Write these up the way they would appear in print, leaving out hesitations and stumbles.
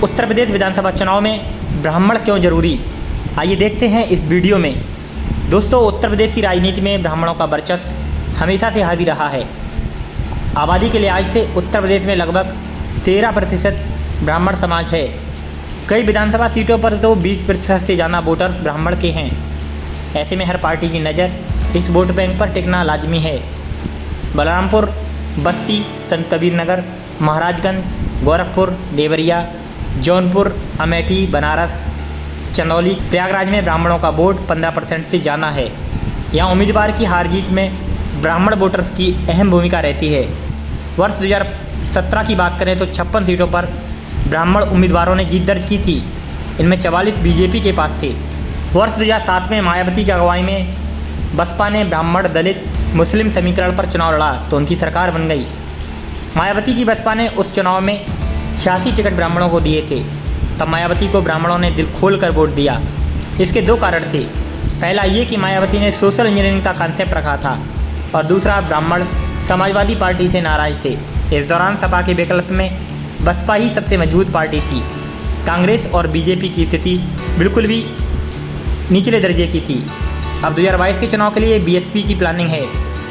उत्तर प्रदेश विधानसभा चुनाव में ब्राह्मण क्यों जरूरी, आइए देखते हैं इस वीडियो में। दोस्तों, उत्तर प्रदेश की राजनीति में ब्राह्मणों का वर्चस्व हमेशा से हावी रहा है। आबादी के लिहाज से उत्तर प्रदेश में लगभग 13% ब्राह्मण समाज है। कई विधानसभा सीटों पर तो 20% से ज़्यादा वोटर्स ब्राह्मण के हैं। ऐसे में हर पार्टी की नज़र इस वोट बैंक पर टिकना लाजमी है। बलरामपुर, बस्ती, संत कबीर नगर, महाराजगंज, गोरखपुर, देवरिया, जौनपुर, अमेठी, बनारस, चंदौली, प्रयागराज में ब्राह्मणों का वोट 15% से ज़्यादा है। यहाँ उम्मीदवार की हार जीत में ब्राह्मण वोटर्स की अहम भूमिका रहती है। वर्ष 2017 की बात करें तो 56 सीटों पर ब्राह्मण उम्मीदवारों ने जीत दर्ज की थी। इनमें 44 बीजेपी के पास थे। वर्ष 2007 में मायावती की अगुवाई में बसपा ने ब्राह्मण, दलित, मुस्लिम समीकरण पर चुनाव लड़ा तो उनकी सरकार बन गई। मायावती की बसपा ने उस चुनाव में 86 टिकट ब्राह्मणों को दिए थे। तब मायावती को ब्राह्मणों ने दिल खोल कर वोट दिया। इसके दो कारण थे। पहला ये कि मायावती ने सोशल इंजीनियरिंग का कॉन्सेप्ट रखा था और दूसरा, ब्राह्मण समाजवादी पार्टी से नाराज थे। इस दौरान सपा के विकल्प में बसपा ही सबसे मजबूत पार्टी थी। कांग्रेस और बीजेपी की स्थिति बिल्कुल भी निचले दर्जे की थी। अब 2022 के चुनाव के लिए बीएसपी की प्लानिंग है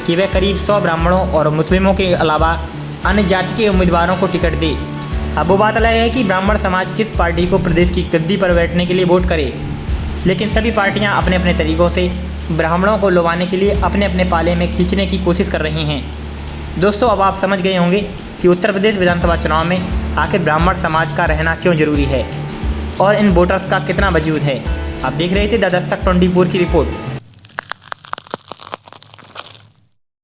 कि वह करीब 100 ब्राह्मणों और मुस्लिमों के अलावा अन्य जाति के उम्मीदवारों को टिकट दे। अब वो बात अलग है कि ब्राह्मण समाज किस पार्टी को प्रदेश की गद्दी पर बैठने के लिए वोट करे, लेकिन सभी पार्टियां अपने अपने तरीक़ों से ब्राह्मणों को लुभाने के लिए अपने अपने पाले में खींचने की कोशिश कर रही हैं। दोस्तों, अब आप समझ गए होंगे कि उत्तर प्रदेश विधानसभा चुनाव में आखिर ब्राह्मण समाज का रहना क्यों जरूरी है और इन वोटर्स का कितना वजूद है। आप देख रहे थे द दस्तक 24 की रिपोर्ट।